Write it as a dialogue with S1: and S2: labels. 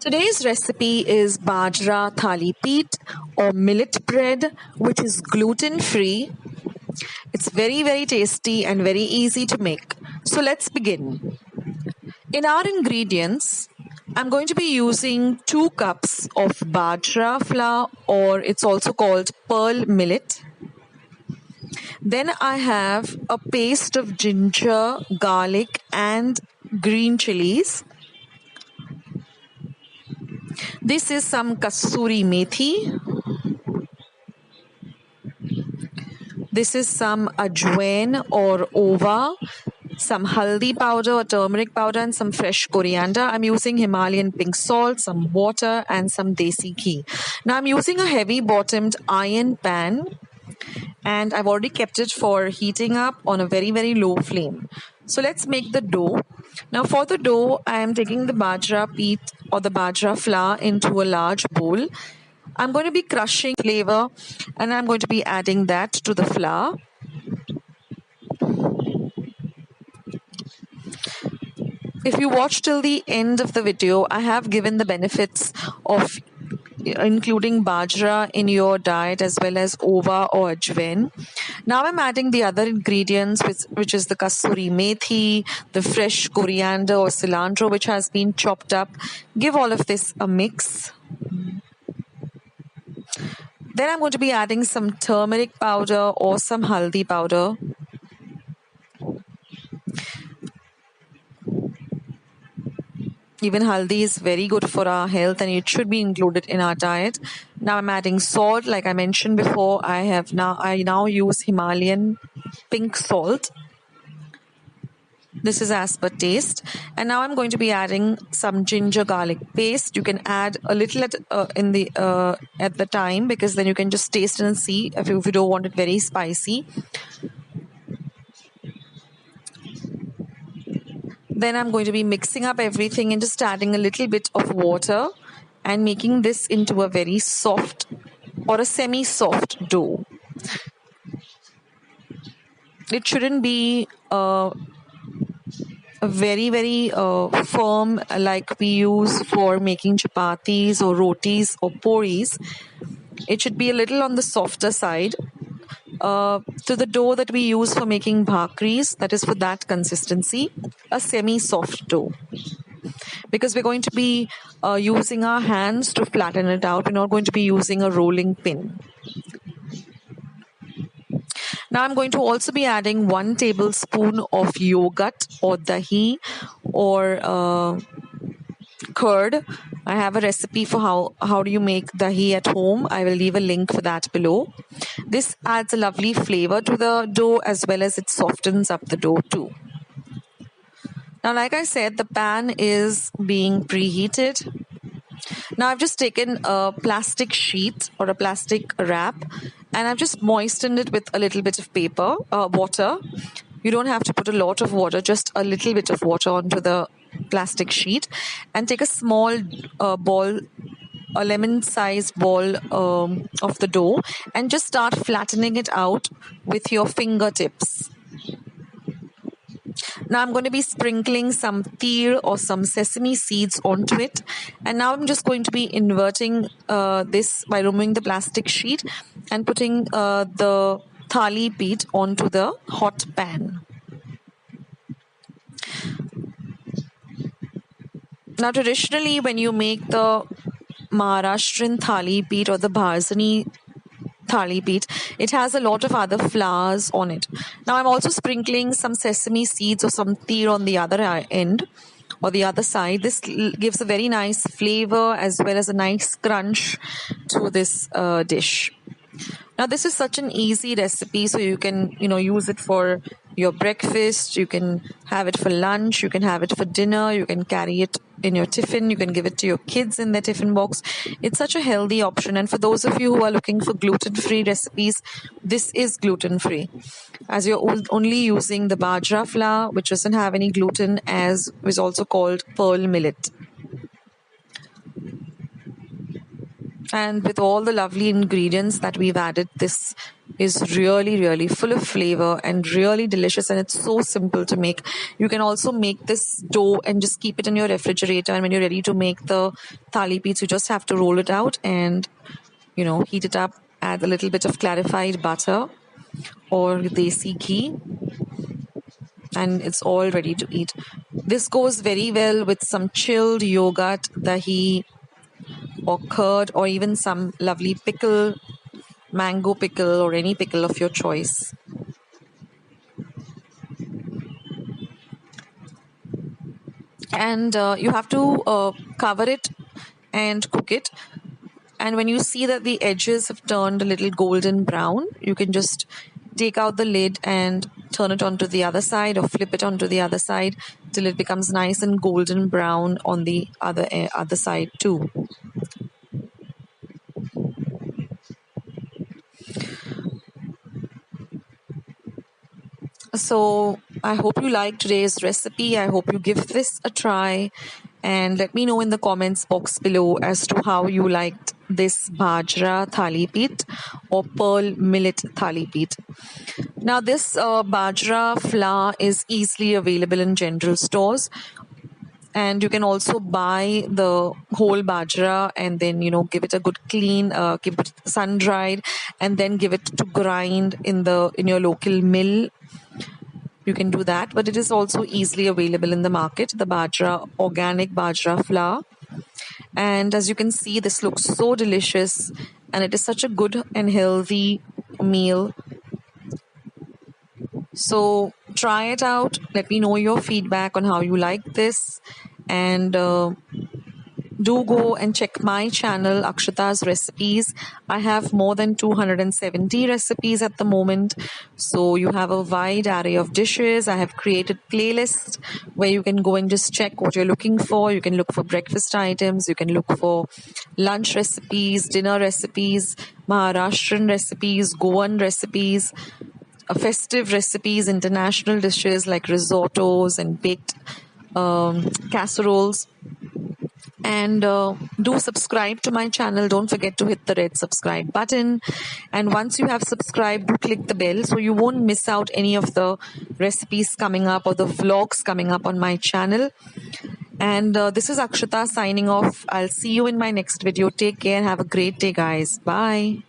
S1: Today's recipe is BAJRA THALIPEETH or millet bread, which is gluten-free. It's very tasty and very easy to make. So let's begin. In our ingredients, I'm going to be using 2 cups of BAJRA flour, or it's also called pearl millet. Then I have a paste of ginger, garlic and green chilies. This is some kasuri methi. This is some ajwain or ova, some haldi powder or turmeric powder and some fresh coriander. I'm using Himalayan pink salt, some water and some desi ghee. Now I'm using a heavy bottomed iron pan and I've already kept it for heating up on a very low flame. So let's make the dough. Now for the dough, I am taking the bajra peat or the bajra flour into a large bowl. I'm going to be crushing flavor and I'm going to be adding that to the flour. If you watch till the end of the video, I have given the benefits of including bajra in your diet as well as ova or ajwain. Now I'm adding the other ingredients which is the kasuri methi, the fresh coriander or cilantro which has been chopped up. Give all of this a mix. Then I'm going to be adding some turmeric powder or some haldi powder. Even haldi is very good for our health and it should be included in our diet. Now I'm adding salt. Like I mentioned before, I now use Himalayan pink salt. This is as per taste. And now I'm going to be adding some ginger garlic paste. You can add a little at the time, because then you can just taste and see if you don't want it very spicy. Then I'm going to be mixing up everything and just adding a little bit of water and making this into a very soft or a semi-soft dough. It shouldn't be very firm like we use for making chapatis or rotis or puris. It should be a little on the softer side. To the dough that we use for making bhakris, that is for that consistency, a semi-soft dough. Because we're going to be using our hands to flatten it out. We're not going to be using a rolling pin. Now I'm going to also be adding 1 tablespoon of yogurt or dahi or curd. I have a recipe for how do you make dahi at home. I will leave a link for that below. This adds a lovely flavor to the dough as well as it softens up the dough too. Now, like I said, the pan is being preheated. Now I've just taken a plastic sheet or a plastic wrap and I've just moistened it with a little bit of water. You don't have to put a lot of water, just a little bit of water onto the plastic sheet, and take a small ball, a lemon-sized ball of the dough, and just start flattening it out with your fingertips. Now I'm going to be sprinkling some tir or some sesame seeds onto it, and now I'm just going to be inverting this by removing the plastic sheet and putting the thalipeeth onto the hot pan. Now traditionally when you make the Maharashtrian thalipeeth or the Bharsani thalipeeth, it has a lot of other flowers on it. Now I'm also sprinkling some sesame seeds or some tir on the other end or the other side. This gives a very nice flavor as well as a nice crunch to this dish. Now this is such an easy recipe, so you can use it for your breakfast, you can have it for lunch, you can have it for dinner, you can carry it in your tiffin, you can give it to your kids in their tiffin box. It's such a healthy option, and for those of you who are looking for gluten-free recipes, this is gluten-free, as you're only using the bajra flour, which doesn't have any gluten, as is also called pearl millet. And with all the lovely ingredients that we've added, this is really, really full of flavor and really delicious, and it's so simple to make. You can also make this dough and just keep it in your refrigerator, and when you're ready to make the thalipeeths, you just have to roll it out and heat it up, add a little bit of clarified butter or desi ghee, and it's all ready to eat. This goes very well with some chilled yogurt, dahi, or curd, or even some lovely pickle, mango pickle, or any pickle of your choice. And you have to cover it and cook it. And when you see that the edges have turned a little golden brown, you can just take out the lid and turn it onto the other side, or flip it onto the other side till it becomes nice and golden brown on the other side too. So I hope you like today's recipe. I hope you give this a try, and let me know in the comments box below as to how you liked this BAJRA thalipeeth or Pearl Millet thalipeeth. Now this BAJRA flour is easily available in general stores, and you can also buy the whole bajra and then give it a good clean, keep it sun dried, and then give it to grind in your local mill. You can do that, but it is also easily available in the market, the bajra, organic bajra flour. And as you can see, this looks so delicious, and it is such a good and healthy meal. So try it out. Let me know your feedback on how you like this, and do go and check my channel, Akshatas Recipes. I have more than 270 recipes at the moment. So you have a wide array of dishes. I have created playlists where you can go and just check what you're looking for. You can look for breakfast items. You can look for lunch recipes, dinner recipes, Maharashtrian recipes, Goan recipes, festive recipes, international dishes like risottos and baked casseroles. And do subscribe to my channel. Don't forget to hit the red subscribe button, and once you have subscribed, do click the bell so you won't miss out any of the recipes coming up or the vlogs coming up on my channel. And this is Akshata signing off. I'll see you in my next video. Take care. Have a great day, guys. Bye.